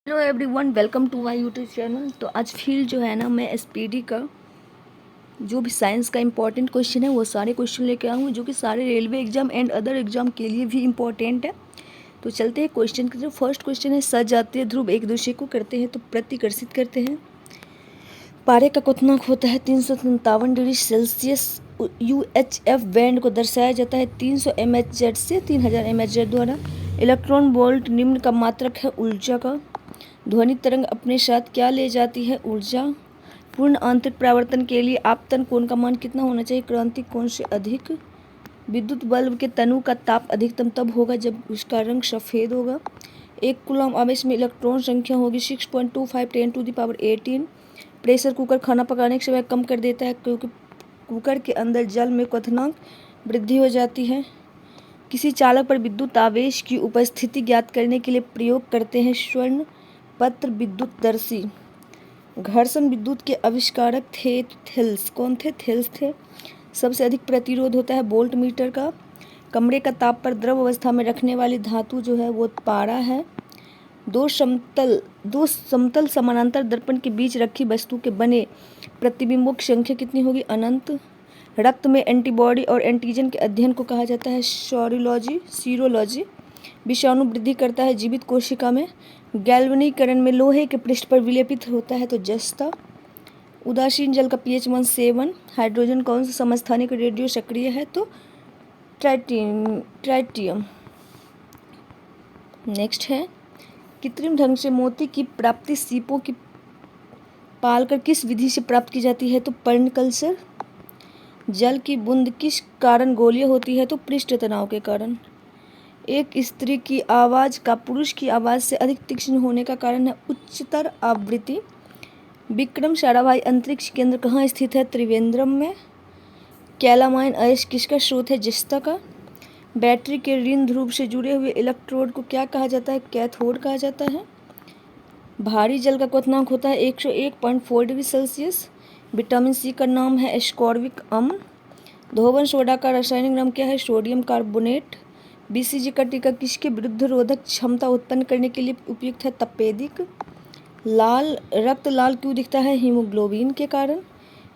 Hello everyone, welcome to my YouTube channel. तो आज फिर जो है ना, मैं एसपीडी का जो भी साइंस का इम्पोर्टेंट क्वेश्चन है वो सारे क्वेश्चन लेके आऊँ जो कि सारे railway exam and other exam के लिए भी इम्पोर्टेंट है। तो चलते हैं क्वेश्चन की तरफ। फर्स्ट क्वेश्चन है, सजातीय ध्रुव एक दूसरे को करते हैं तो प्रतिकर्षित करते हैं। पारे का क्वथनांक होता है 357 डिग्री सेल्सियस। UHF बैंड को दर्शाया जाता है 300 mHz से 3000 mHz द्वारा। इलेक्ट्रॉन वोल्ट निम्न का मात्रक है ऊर्जा का। ध्वनि तरंग अपने साथ क्या ले जाती है? ऊर्जा। पूर्ण आंतरिक परावर्तन के लिए आपतन कोण का मान कितना होना चाहिए? क्रांतिक कोण से अधिक। विद्युत बल्ब के तनु का ताप अधिकतम तब होगा जब उसका रंग सफ़ेद होगा। एक कूलम आवेश में इलेक्ट्रॉन संख्या होगी 6.25 10⁻18। प्रेशर कुकर खाना पकाने के समय कम कर देता है क्योंकि कुकर के अंदर जल में क्वथनांक वृद्धि हो जाती है। किसी चालक पर विद्युत आवेश की उपस्थिति ज्ञात करने के लिए प्रयोग करते हैं स्वर्ण पत्र विद्युतदर्शी। घर्षण विद्युत के आविष्कारक थे थेल्स। कौन थे? थेल्स थे। सबसे अधिक प्रतिरोध होता है वोल्ट मीटर का। कमरे का ताप पर द्रव अवस्था में रखने वाली धातु जो है वो पारा है। दो समतल समानांतर दर्पण के बीच रखी वस्तु के बने प्रतिबिंबों की संख्या कितनी होगी? अनंत। रक्त में एंटीबॉडी और एंटीजन के अध्ययन को कहा जाता है सीरोलॉजी। विषाणु वृद्धि करता है जीवित कोशिका में। गैल्वनीकरण में लोहे के पृष्ठ पर विलेपित होता है तो जस्ता। उदासीन जल का pH मान 7। हाइड्रोजन कौन सा समस्थानिक रेडियो सक्रिय है? तो ट्राइटियम। नेक्स्ट है, कृत्रिम ढंग से मोती की प्राप्ति सीपों की पालकर किस विधि से प्राप्त की जाती है? तो पर्नकल्चर। जल की बूंद किस कारण गोलीय होती है? तो पृष्ठ तनाव के कारण। एक स्त्री की आवाज़ का पुरुष की आवाज़ से अधिक तीक्ष्ण होने का कारण है उच्चतर आवृत्ति। विक्रम साराभाई अंतरिक्ष केंद्र कहाँ स्थित है? त्रिवेंद्रम में। कैलामाइन अयस्क किसका स्रोत है? जस्ता का। बैटरी के ऋण ध्रुव से जुड़े हुए इलेक्ट्रोड को क्या कहा जाता है? कैथोड कहा जाता है। भारी जल का क्वथनांक होता है 101.4 डिग्री सेल्सियस। विटामिन सी का नाम है एस्कॉर्बिक अम्ल। धोवन सोडा का रासायनिक नाम क्या है? Sodium carbonate. BCG का टीका किसके विरुद्ध रोधक क्षमता उत्पन्न करने के लिए उपयुक्त है? तपेदिक। लाल रक्त लाल क्यों दिखता है? हीमोग्लोबिन के कारण।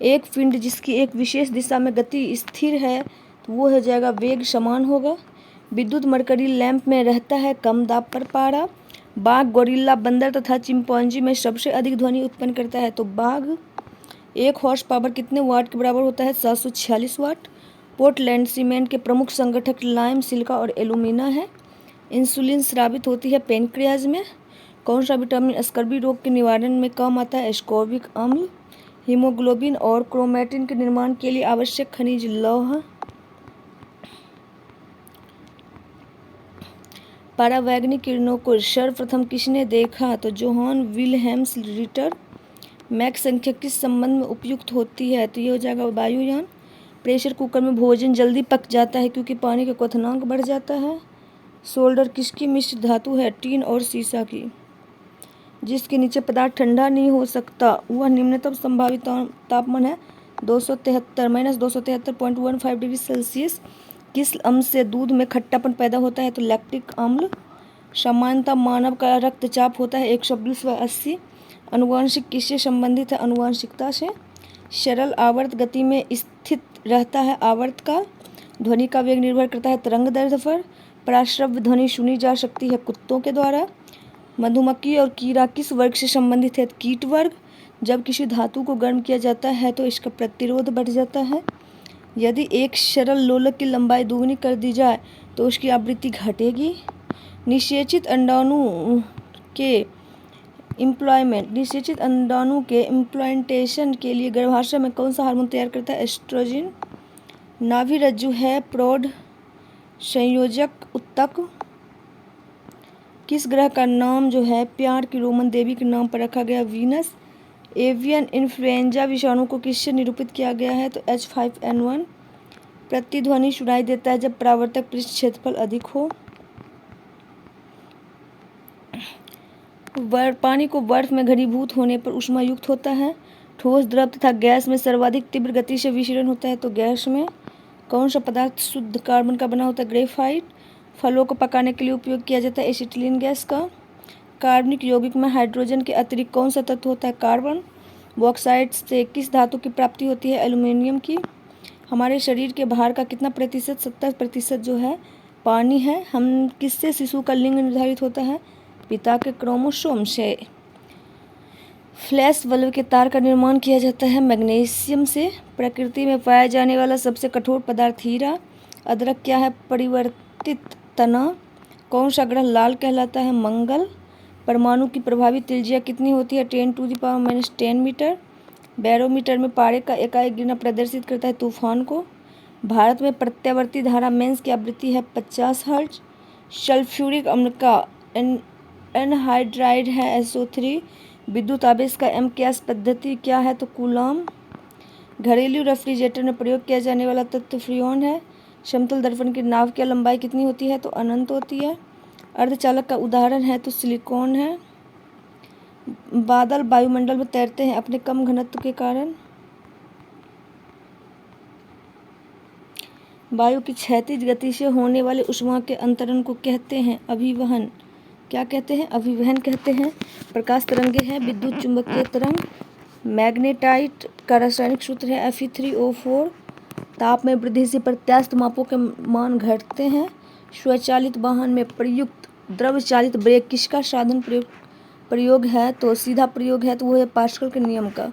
एक पिंड जिसकी एक विशेष दिशा में गति स्थिर है तो वो हो जाएगा वेग समान होगा। विद्युत मरकरी लैंप में रहता है कम दाब पर पारा। बाघ, गोरिल्ला, बंदर तथा चिंपैंजी में सबसे अधिक ध्वनि उत्पन्न करता है तो बाघ। 1 हॉर्स पावर कितने वाट के बराबर होता है? 746 वाट। पोर्टलैंड सीमेंट के प्रमुख संगठक लाइम, सिलिका और एल्यूमिना है। इंसुलिन स्रावित होती है पेनक्रियाज में। कौन सा विटामिन स्कर्वी रोग के निवारण में काम आता है? एस्कॉर्बिक अम्ल। हीमोग्लोबिन और क्रोमैटिन के निर्माण के लिए आवश्यक खनिज लौह। परावैंगनिक किरणों को सर्वप्रथम किसने देखा? तो जोहान विल्हेम्स रिटर। मैक संख्या किस संबंध में उपयुक्त होती है? तो ये हो जाएगा वायुयान। प्रेशर कुकर में भोजन जल्दी पक जाता है क्योंकि पानी का क्वथनांक बढ़ जाता है। सोल्डर किसकी मिश्र धातु है? टीन और सीसा की। जिसके नीचे पदार्थ ठंडा नहीं हो सकता वह निम्नतम संभावित तापमान है 273 -273.15 डिग्री सेल्सियस। किस अम्ल से दूध में खट्टापन पैदा होता है? तो लैक्टिक अम्ल। सामान्यतः मानव का रक्तचाप होता है 120/80। अनुवांशिक किससे संबंधित है? अनुवांशिकता से। सरल आवर्त गति में स्थित रहता है आवर्त का। ध्वनि का वेग निर्भर करता है तरंग दैर्ध्य पर। पराश्रव्य ध्वनि सुनी जा सकती है कुत्तों के द्वारा। मधुमक्खी और कीड़ा किस वर्ग से संबंधित है? कीट वर्ग। जब किसी धातु को गर्म किया जाता है तो इसका प्रतिरोध बढ़ जाता है। यदि एक सरल लोलक की लंबाई दोगुनी कर दी जाए तो उसकी आवृत्ति घटेगी। निषेचित अंडाणु के इम्प्लांटेशन के लिए गर्भाशय में कौन सा हार्मोन तैयार करता है? एस्ट्रोजन। नाभि रज्जु है प्रौढ़ संयोजक उत्तक। किस ग्रह का नाम जो है प्यार की रोमन देवी के नाम पर रखा गया? वीनस। एवियन इन्फ्लुएंजा विषाणु को किससे निरूपित किया गया है? तो H5N1। प्रतिध्वनि सुनाई देता है जब परावर्तक पृष्ठ क्षेत्रफल अधिक हो। पानी को बर्फ में घनीभूत होने पर ऊष्मा युक्त होता है। ठोस, द्रव तथा गैस में सर्वाधिक तीव्र गति से विकिरण होता है तो गैस में। कौन सा पदार्थ शुद्ध कार्बन का बना होता है? ग्रेफाइट। फलों को पकाने के लिए उपयोग किया जाता है एसिटिलीन गैस का। कार्बनिक यौगिक में हाइड्रोजन के अतिरिक्त कौन सा तत्व होता है? कार्बन। बॉक्साइट से किस धातु की प्राप्ति होती है? एल्युमिनियम की। हमारे शरीर के भार का कितना प्रतिशत? 70% जो है पानी है। हम किससे शिशु का लिंग निर्धारित होता है? पिता के क्रोमोसोम से। फ्लैश बल्ब के तार का निर्माण किया जाता है मैग्नीशियम से। प्रकृति में पाया जाने वाला सबसे कठोर पदार्थ हीरा। अदरक क्या है? परिवर्तित तना। कौन सा ग्रह लाल कहलाता है? मंगल। परमाणु की प्रभावी त्रिज्या कितनी होती है? 10⁻⁻10 मीटर। बैरोमीटर में पारे का एकाएक गिरना प्रदर्शित करता है तूफान को। भारत में प्रत्यावर्ती धारा मेंस की आवृत्ति है 50 हर्ट्ज। सल्फ्यूरिक अम्ल का एनहाइड्राइड है SO3। विद्युत आवेश का एमकेएस पद्धति क्या है? तो कूलॉम। घरेलू रेफ्रिजरेटर में प्रयोग किया जाने वाला तत्व फ्रीऑन है। समतल दर्पण की नाव की लंबाई कितनी होती है? तो अनंत होती है। अर्धचालक का उदाहरण है तो सिलिकॉन है। बादल वायुमंडल में तैरते हैं अपने कम घनत्व के कारण। वायु की क्षैतिज गति से होने वाले ऊष्मा के अंतरण को कहते हैं अभिवहन। क्या कहते हैं? अभिवहन कहते हैं। प्रकाश तरंगे हैं विद्युत चुंबकीय तरंग। मैग्नेटाइट का रासायनिक सूत्र है Fe3O4। ताप में वृद्धि से प्रत्यास्थ मापों के मान घटते हैं। स्वचालित वाहन में प्रयुक्त द्रव चालित ब्रेक किसका साधन प्रयोग है? तो सीधा प्रयोग है तो वो है पास्कल के नियम का।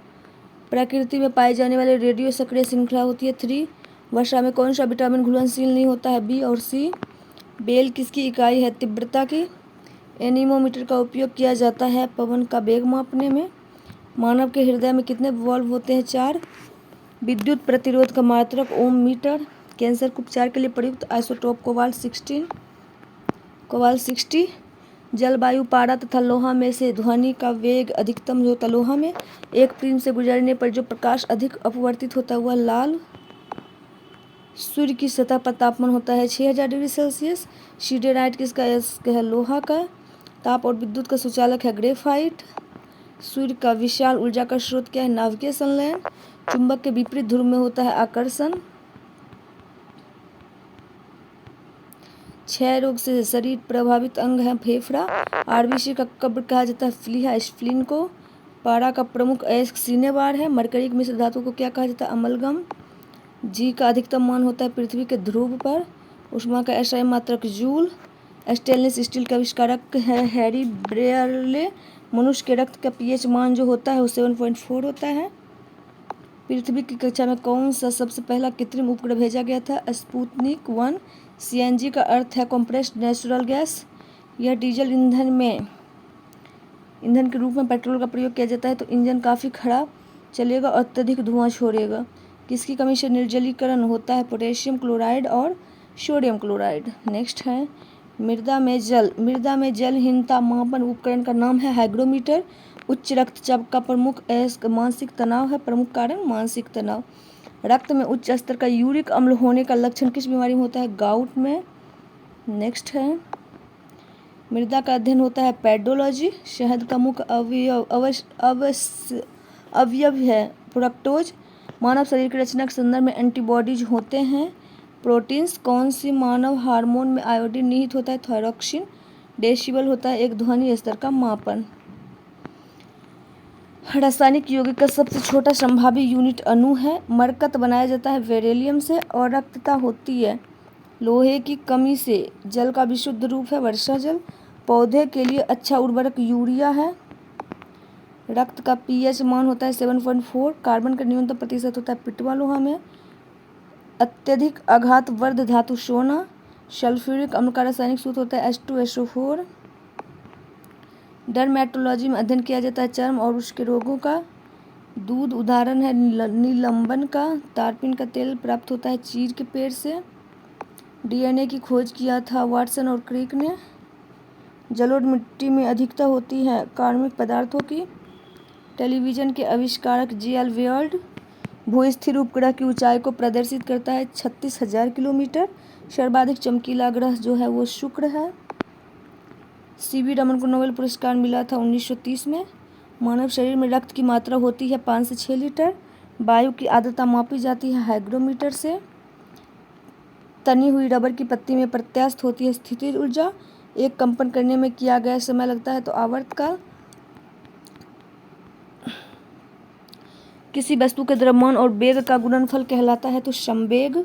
प्रकृति में पाए जाने वाले रेडियो सक्रिय श्रृंखला होती है 3। वर्षा में कौन सा विटामिन घुलनशील नहीं होता है? बी और सी। बेल किसकी इकाई है? तीव्रता की। एनीमोमीटर का उपयोग किया जाता है पवन का वेग मापने में। मानव के हृदय में कितने वाल्व होते हैं? 4। विद्युत प्रतिरोध का मात्रक ओम मीटर। कैंसर के उपचार के लिए प्रयुक्त आइसोटोप कोबाल्ट 60। जलवायु, पारा तथा लोहा में से ध्वनि का वेग अधिकतम जो होता है लोहा में। एक प्रिज्म से गुजरने पर जो प्रकाश अधिक अपवर्तित होता है वह लाल। सूर्य की सतह पर तापमान होता है 6000 डिग्री सेल्सियस। सीडेराइट किसका है? लोहा का। ताप और विद्युत का सुचालक है ग्रेफाइट। सूर्य का विशाल ऊर्जा का स्रोत क्या है? नाभिकीय संलयन। चुंबक के विपरीत ध्रुव में होता है आकर्षण। क्षय रोग से शरीर प्रभावित अंग है फेफड़ा। आरबीसी का कब्र कहा जाता है फ्लीहा स्प्लीन को। पारा का प्रमुख अयस्क सिनेबार है। मरकरी की मिश्र धातु को क्या कहा जाता है? अमलगम। जी का अधिकतम मान होता है पृथ्वी के ध्रुव पर। ऊष्मा का SI मात्रक जूल। स्टेनलेस स्टील का आविष्कारक है हैरी ब्रेयरले। मनुष्य के रक्त का pH मान जो होता है वो 7.4 होता है। पृथ्वी की कक्षा में कौन सा सबसे पहला कृत्रिम उपग्रह भेजा गया था? स्पुतनिक 1। CNG का अर्थ है कंप्रेस्ड नेचुरल गैस। यह डीजल ईंधन के रूप में पेट्रोल का प्रयोग किया जाता है तो इंजन काफ़ी खराब चलेगा और अत्यधिक धुआं छोड़ेगा। किसकी कमी से निर्जलीकरण होता है? पोटेशियम क्लोराइड और सोडियम क्लोराइड। नेक्स्ट है मृदा में जलहीनता मापन उपकरण का नाम है हाइग्रोमीटर। उच्च रक्तचाप का प्रमुख मानसिक तनाव है। प्रमुख कारण मानसिक तनाव। रक्त में उच्च स्तर का यूरिक अम्ल होने का लक्षण किस बीमारी में होता है? गाउट में। नेक्स्ट है मृदा का अध्ययन होता है पेडोलॉजी। शहद का मुख्य अवयव है फ्रुक्टोज। मानव शरीर की रचना के संदर्भ में एंटीबॉडीज होते हैं प्रोटीन्स। कौन सी मानव हार्मोन में आयोडीन निहित होता है? थायरोक्सिन। डेसिबल होता है एक ध्वनि स्तर का मापन। रासायनिक यौगिक का सबसे छोटा संभावी यूनिट अणु है। मरकत बनाया जाता है बेरिलियम से और रक्तता होती है लोहे की कमी से। जल का विशुद्ध रूप है वर्षा जल। पौधे के लिए अच्छा उर्वरक यूरिया है। रक्त का pH मान होता है 7.4। कार्बन का न्यूनतम प्रतिशत होता है पिटवा लोहा में। अत्यधिक आघातवर्ध धातु सोना। सल्फ्यूरिक अम्ल का रासायनिक सूत्र होता है H2SO4। डर्मेटोलॉजी में अध्ययन किया जाता है चर्म और उसके रोगों का। दूध उदाहरण है निलंबन का। तारपीन का तेल प्राप्त होता है चीड़ के पेड़ से। DNA की खोज किया था वाटसन और क्रिक ने। जलोढ़ मिट्टी में अधिकता होती है कार्बनिक पदार्थों की। टेलीविजन के आविष्कारक J.L. वेयर्ड। भूस्थिर उपग्रह की ऊंचाई को प्रदर्शित करता है 36,000 किलोमीटर। सर्वाधिक चमकीला ग्रह जो है वो शुक्र है। CV रमन को नोबेल पुरस्कार मिला था 1930 में। मानव शरीर में रक्त की मात्रा होती है 5 से 6 लीटर। वायु की आर्द्रता मापी जाती है हाइग्रोमीटर से। तनी हुई रबर की पत्ती में प्रत्यास्थ होती है स्थितिज ऊर्जा। एक कंपन करने में किया गया समय लगता है तो आवर्त काल। किसी वस्तु के द्रव्यमान और वेग का गुणनफल कहलाता है तो संवेग।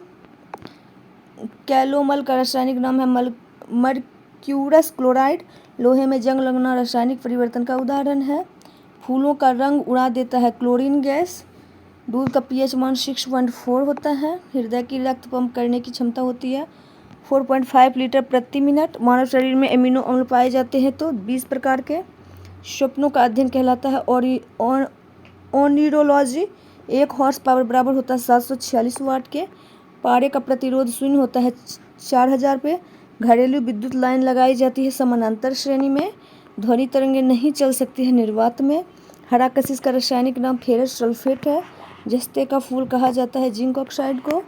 कैलोमल का रासायनिक नाम है मर्क्यूरस क्लोराइड। लोहे में जंग लगना रासायनिक परिवर्तन का उदाहरण है। फूलों का रंग उड़ा देता है क्लोरीन गैस। दूध का पीएच मान 6.4 होता है। हृदय की रक्त पंप करने की क्षमता होती है 4.5 लीटर प्रति मिनट। मानव शरीर में एमिनो अम्ल पाए जाते हैं तो 20 प्रकार के। स्वप्नों का अध्ययन कहलाता है ओनिरोलॉजी। 1 हॉर्स पावर बराबर होता है 746 वाट के। पारे का प्रतिरोध शून्य होता है 4000 पे। घरेलू विद्युत लाइन लगाई जाती है समानांतर श्रेणी में। ध्वनि तरंगें नहीं चल सकती है निर्वात में। हरा कशिश का रासायनिक नाम फेरस सल्फेट है। जस्ते का फूल कहा जाता है जिंक ऑक्साइड को।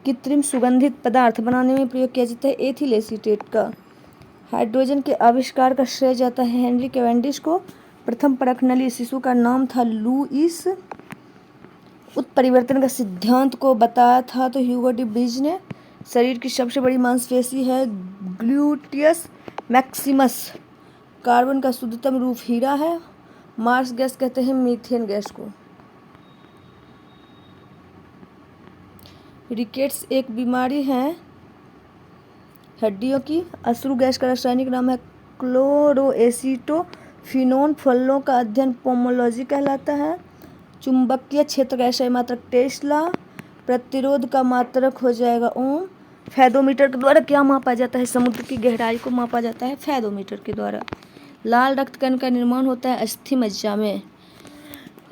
कृत्रिम सुगंधित पदार्थ बनाने में प्रयोग किया जाता है एथिल एसीटेट का। हाइड्रोजन के आविष्कार का श्रेय जाता है हेनरी कैवेंडिश को। प्रथम परखनली शिशु का नाम था लुईस। उत्परिवर्तन का सिद्धांत को बताया था तो ह्यूगो डी ब्रिज ने। शरीर की सबसे बड़ी मांसपेशी है ग्लूटियस मैक्सिमस। कार्बन का शुद्धतम रूप हीरा है। मार्स गैस कहते हैं मीथेन गैस को। रिकेट्स एक बीमारी है हड्डियों की। अश्रु गैस का रासायनिक नाम है क्लोरोएसिटोफिनोन। फलों का अध्ययन पोमोलॉजी कहलाता है। चुंबकीय क्षेत्र का ऐसा मात्रक टेस्ला। प्रतिरोध का मात्रक हो जाएगा ओम। फैदोमीटर के द्वारा क्या मापा जाता है? समुद्र की गहराई को मापा जाता है फैदोमीटर के द्वारा। लाल रक्त कण का निर्माण होता है अस्थि मज्जा में।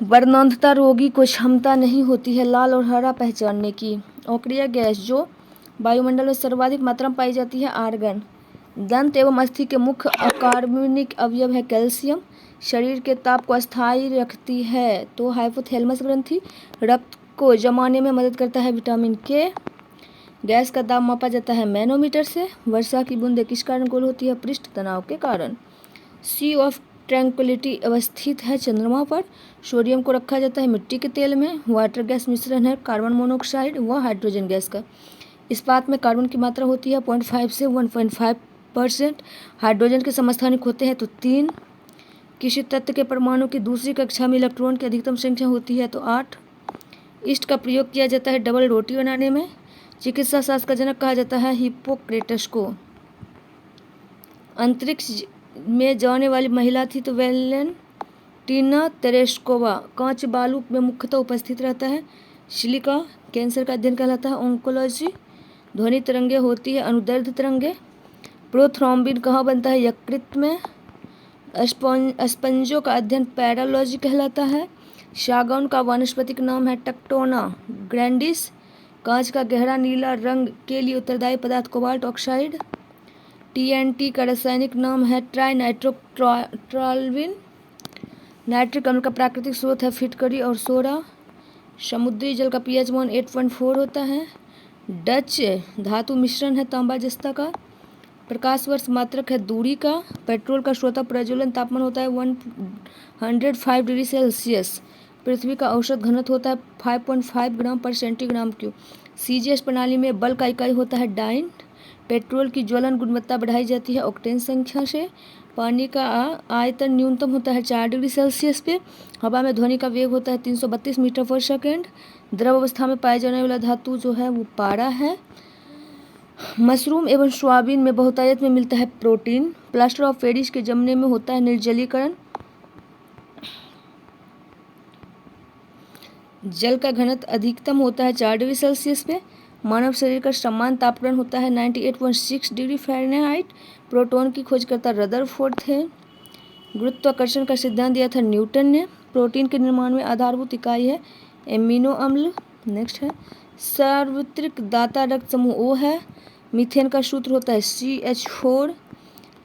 वर्णांधता रोगी को क्षमता नहीं होती है लाल और हरा पहचानने की। अक्रिय गैस जो वायुमंडल में सर्वाधिक मात्रा में पाई जाती है आर्गन। दंत एवं अस्थि के मुख्य अकार्बनिक अवयव है कैल्शियम। शरीर के ताप को अस्थायी रखती है तो हाइपोथैलेमस ग्रंथि। रक्त को जमाने में मदद करता है विटामिन के। गैस का दाब मापा जाता है मैनोमीटर से। वर्षा की बूंदें किस कारण गोल होती है? पृष्ठ तनाव के कारण। सी ऑफ ट्रैंक्विलिटी अवस्थित है चंद्रमा पर। सोडियम को रखा जाता है मिट्टी के तेल में। वाटर गैस मिश्रण है कार्बन मोनोऑक्साइड व हाइड्रोजन गैस का। इस्पात में कार्बन की मात्रा होती है 0.5 से 1.5%। हाइड्रोजन के समस्थानिक होते हैं तो 3। किसी तत्व के परमाणु की दूसरी कक्षा में इलेक्ट्रॉन की अधिकतम संख्या होती है तो 8। ईस्ट का प्रयोग किया जाता है डबल रोटी बनाने में। चिकित्सा शास्त्र का जनक कहा जाता है हिप्पोक्रेटस को। अंतरिक्ष में जाने वाली महिला थी तो वैलेंटीना तेरेस्कोवा। कांच बालू में मुख्यतः उपस्थित रहता है। सिलिका कैंसर का अध्ययन कहलाता है ऑन्कोलॉजी। ध्वनि तरंगे होती है अनुदैर्ध्य तरंगे। प्रोथ्रोम्बिन कहाँ बनता है? यकृत में। स्पंजों का अध्ययन पैरालॉजी कहलाता है। सागौन का वानस्पतिक नाम है टेक्टोना ग्रैंडिस। कांच का गहरा नीला रंग के लिए उत्तरदायी पदार्थ कोबाल्ट ऑक्साइड। TNT का रासायनिक नाम है ट्राइनाइट्रोक्टोल्विन। नाइट्रिक अम्ल का प्राकृतिक स्रोत है फिटकरी और सोडा। समुद्री जल का pH मान 8.4 होता है। डच धातु मिश्रण है तांबा जस्ता का। प्रकाश वर्ष मात्रक है दूरी का। पेट्रोल का स्वतः प्रज्वलन तापमान होता है 105 डिग्री सेल्सियस। पृथ्वी का औसत घनत्व होता है 5.5 ग्राम पर सेंटीग्राम क्यूब। CGS प्रणाली में बल का इकाई होता है डाइन। पेट्रोल की ज्वलन गुणवत्ता बढ़ाई जाती है ऑक्टेन संख्या से। पानी का आयतन न्यूनतम होता है 4 डिग्री सेल्सियस पे। हवा में ध्वनि का वेग होता है 332 मीटर पर सेकेंड। द्रव अवस्था में पाए जाने वाला धातु जो है वो पारा है। मशरूम एवं सोयाबीन में बहुतायत में मिलता है प्रोटीन। प्लास्टर ऑफ पेरिस के जमने में होता है निर्जलीकरण। जल का घनत्व अधिकतम होता है 4 डिग्री सेल्सियस पे। मानव शरीर का समान तापमान होता है 98.6 डिग्री फ़ारेनहाइट। प्रोटॉन की खोजकर्ता रदरफोर्ड थे। गुरुत्वाकर्षण का सिद्धांत दिया था न्यूटन ने। प्रोटीन के निर्माण में आधारभूत इकाई है एमिनो अम्ल। नेक्स्ट है सार्वत्रिक दाता रक्त समूह O है। मीथेन का सूत्र होता है CH4।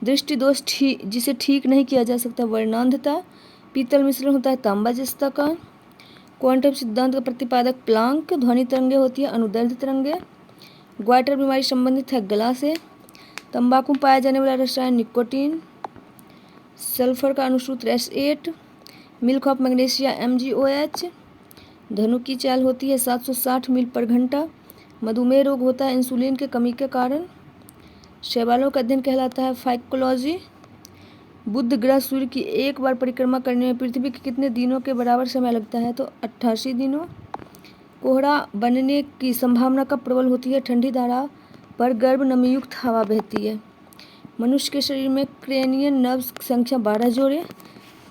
दृष्टि दोष जिसे ठीक नहीं किया जा सकता वर्णांधता। पीतल मिश्रण होता है तांबा जस्ता का। क्वांटम सिद्धांत का प्रतिपादक प्लांक। ध्वनि तरंगे होती है अनुदैर्ध्य तरंगे। ग्वाइटर बीमारी संबंधित है गला से। तंबाकू में पाया जाने वाला रसायन निकोटीन। सल्फर का अनुसूत्र S8। Milk of magnesia MgOH। धनु की चाल होती है 760 मील पर घंटा। मधुमेह रोग होता है इंसुलिन के कमी के कारण। शैवालों का अध्ययन कहलाता है फाइकोलॉजी। बुध ग्रह सूर्य की एक बार परिक्रमा करने में पृथ्वी के कितने दिनों के बराबर समय लगता है? तो 88 दिनों। कोहरा बनने की संभावना कब प्रबल होती है? ठंडी धारा पर गर्भ नमीयुक्त हवा बहती है। मनुष्य के शरीर में क्रेनियन नर्व्स संख्या 12 जोड़े।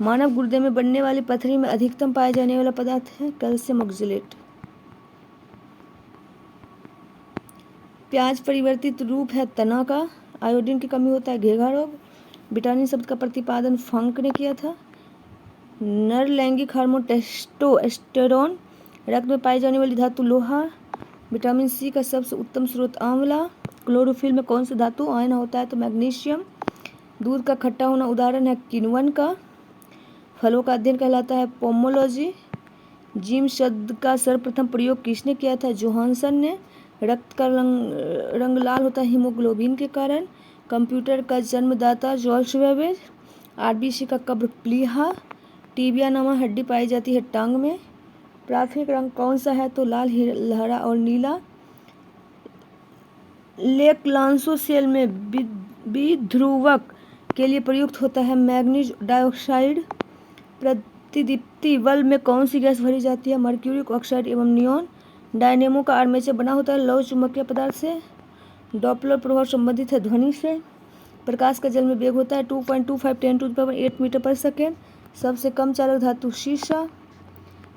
मानव गुर्दे में बनने वाली पथरी में अधिकतम पाया जाने वाला पदार्थ है कैल्शियम ऑक्जेलेट। प्याज परिवर्तित रूप है तना का। आयोडीन की कमी होता है घेघा रोग। विटामिन शब्द का प्रतिपादन फंक ने किया था। नर लैंगिक हार्मोन टेस्टोस्टेरोन। रक्त में पाई जाने वाली धातु लोहा। विटामिन सी का सबसे उत्तम स्रोत आंवला। क्लोरोफिल में कौन सी धातु आयन होता है? तो मैग्नीशियम। दूध का खट्टा होना उदाहरण है किण्वन का। फलों का अध्ययन कहलाता है पोमोलॉजी। जीम शब्द का सर्वप्रथम प्रयोग किसने किया था? जोहानसन ने। रक्त का रंग लाल होता है हीमोग्लोबिन के कारण। कंप्यूटर का जन्मदाता जॉर्ज वेबेज। आरबीसी का कब्र प्लीहा। टीबिया नामक हड्डी पाई जाती है टांग में। प्राथमिक रंग कौन सा है? तो लाल, हरा और नीला। लेक्लांसो सेल में विध्रुवक के लिए प्रयुक्त होता है मैग्नीज डाइऑक्साइड। प्रतिदीप्ति बल्ब में कौन सी गैस भरी जाती है? मर्क्यूरी ऑक्साइड एवं नियॉन। डायनेमो का आर्मेचर बना होता है लौह चुंबकीय पदार्थ से। डॉपलर प्रभाव संबंधित है ध्वनि से। प्रकाश का जल में वेग होता है 2.25 10⁸ मीटर पर सेकेंड। सबसे कम चालक धातु शीशा।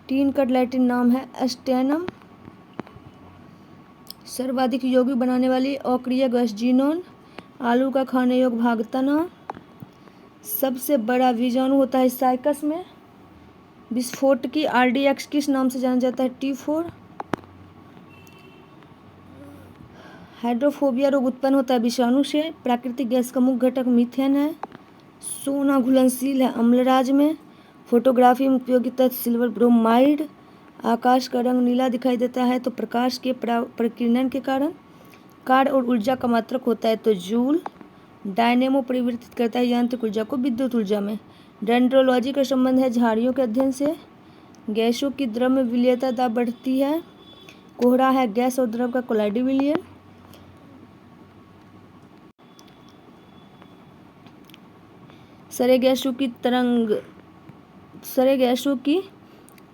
टीन का लैटिन नाम है एस्टेनम। सर्वाधिक यौगिक बनाने वाली अक्रिय गैस जीनोन। आलू का खाने योग्य भाग तना। सबसे बड़ा बीजाणु होता है साइकस में। विस्फोटकी RDX किस नाम से जाना जाता है? T4। हाइड्रोफोबिया रोग उत्पन्न होता है विषाणु से। प्राकृतिक गैस का मुख्य घटक मीथेन है। सोना घुलनशील है अम्लराज में। फोटोग्राफी में उपयोगी तत्व सिल्वर ब्रोमाइड। आकाश का रंग नीला दिखाई देता है तो प्रकाश के प्रकीर्णन के कारण। कार्य और ऊर्जा का मात्रक होता है तो जूल। डायनेमो परिवर्तित करता है यांत्रिक ऊर्जा को विद्युत ऊर्जा में। डेंड्रोलॉजी का संबंध है झाड़ियों के अध्ययन से। गैसों की द्रव में विलीयता दाब बढ़ती है। कोहरा है गैस और द्रव का कोलाइडी विलयन। सरे गैसों की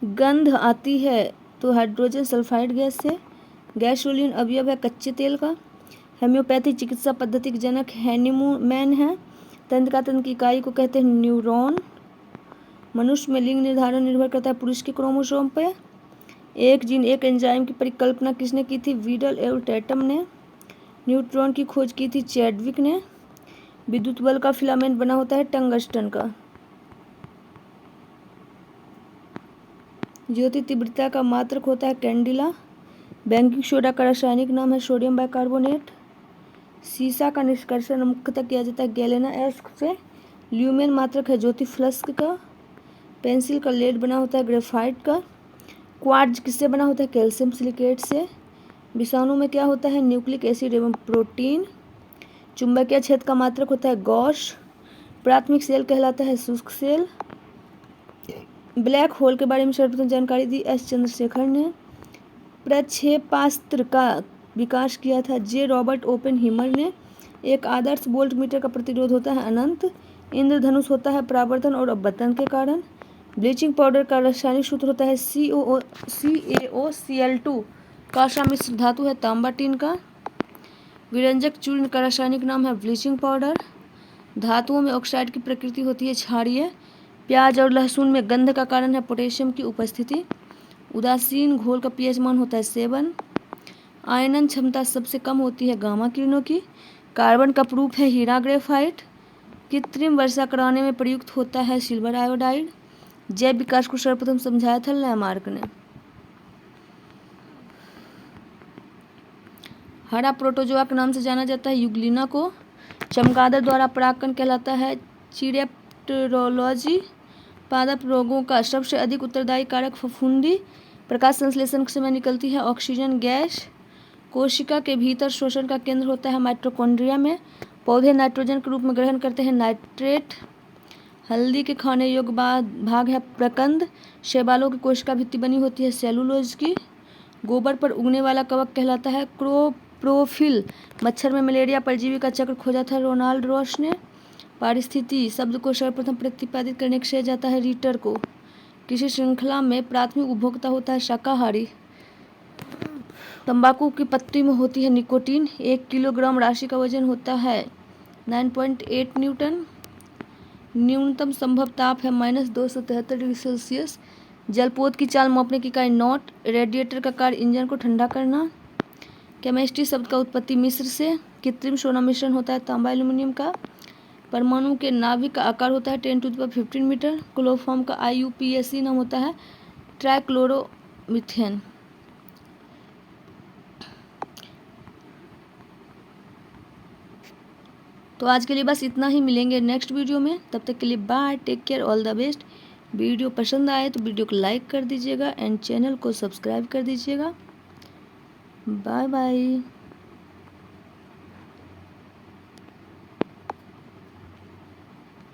गंध आती है तो हाइड्रोजन सल्फाइड गैस से। गैसोलीन अवयव है कच्चे तेल का। होम्योपैथी चिकित्सा पद्धति के जनक हैनीमैन है। तंत्रिका तंत्र की इकाई को कहते हैं न्यूरॉन। मनुष्य में लिंग निर्धारण निर्भर करता है पुरुष के क्रोमोसोम पर। एक जीन एक एंजाइम की परिकल्पना किसने की थी? वीडल एवं टैटम ने। न्यूट्रॉन की खोज की थी चैडविक ने। विद्युत बल्ब का फिलामेंट बना होता है टंगस्टन का। ज्योति तीव्रता का मात्रक होता है कैंडिला। बेकिंग सोडा का रासायनिक नाम है सोडियम बाइकार्बोनेट। सीसा का निष्कर्षण मुख्यतः किया जाता है गैलेना एस्क से। ल्यूमेन मात्रक है ज्योति फ्लस्क का। पेंसिल का लेड बना होता है ग्रेफाइट का। क्वार्ट्ज किससे बना होता है? कैल्शियम सिलिकेट से। विषाणु में क्या होता है? न्यूक्लिक एसिड एवं प्रोटीन। चुंबकीय क्षेत्र का मात्रक होता है गॉस। प्राथमिक सेल कहलाता है शुष्क सेल। ब्लैक होल के बारे में सर्वप्रथम जानकारी दी एस चंद्रशेखर ने। प्रक्षेपास्त्र का विकास किया था जे रॉबर्ट ओपेनहीमर ने। एक आदर्श वोल्ट मीटर का प्रतिरोध होता है अनंत। इंद्रधनुष होता है परावर्तन और अपवर्तन के कारण। ब्लीचिंग पाउडर का रासायनिक सूत्र होता है CaOCl2। कांसा मिश्र धातु है तांबा टीन का। विरंजक चूर्ण का रासायनिक नाम है ब्लीचिंग पाउडर। धातुओं में ऑक्साइड की प्रकृति होती है क्षारीय। प्याज और लहसुन में गंध का कारण है पोटेशियम की उपस्थिति। उदासीन घोल का pH मान होता है 7। आयनन क्षमता सबसे कम होती है गामा किरणों की। कार्बन का प्रूफ है हीरा ग्रेफाइट। कृत्रिम वर्षा कराने में प्रयुक्त होता है सिल्वर आयोडाइड। जैव विकास को सर्वप्रथम समझाया था लैमार्क ने। हरा प्रोटोजोआ के नाम से जाना जाता है यूग्लिना को। चमगादड़ द्वारा परागकण कहलाता है चिरेप्टेरोलॉजी। पादप रोगों का सबसे अधिक उत्तरदायी कारक फफूंदी। प्रकाश संश्लेषण के समय निकलती है ऑक्सीजन गैस। कोशिका के भीतर शोषण का केंद्र होता है माइटोकॉन्ड्रिया में। पौधे नाइट्रोजन के रूप में ग्रहण करते हैं नाइट्रेट। हल्दी के खाने योग्य भाग है प्रकंद। शैवालों की कोशिका भित्ति बनी होती है सेलुलोज की। गोबर पर उगने वाला कवक कहलाता है प्रोफिल मच्छर में मलेरिया परजीवी का चक्र खोजा था रोनाल्ड रॉस ने। पारिस्थिति शब्द को सर्वप्रथम प्रतिपादित करने का श्रेय जाता है रीटर को। कृषि श्रृंखला में प्राथमिक उपभोक्ता होता है शाकाहारी। तंबाकू की पत्ती में होती है निकोटीन। 1 किलोग्राम राशि का वजन होता है 9.8 न्यूटन। न्यूनतम संभव ताप है -273 डिग्री सेल्सियस। जलपोत की चाल मापने की इकाई नॉट। रेडिएटर का कार्य इंजन को ठंडा करना। केमिस्ट्री शब्द का उत्पत्ति मिस्र से। कृत्रिम सोना मिश्रण होता है तांबा एल्यूमिनियम का। परमाणु के नाभिक का आकार होता है 10⁻15 मीटर। क्लोरोफॉर्म का IUPAC नाम होता है ट्राइक्लोरोमीथेन। तो आज के लिए बस इतना ही, मिलेंगे नेक्स्ट वीडियो में। तब तक के लिए bye, take care, all the best. Video पसंद आए तो वीडियो को लाइक कर दीजिएगा एंड चैनल को सब्सक्राइब कर दीजिएगा। Bye bye.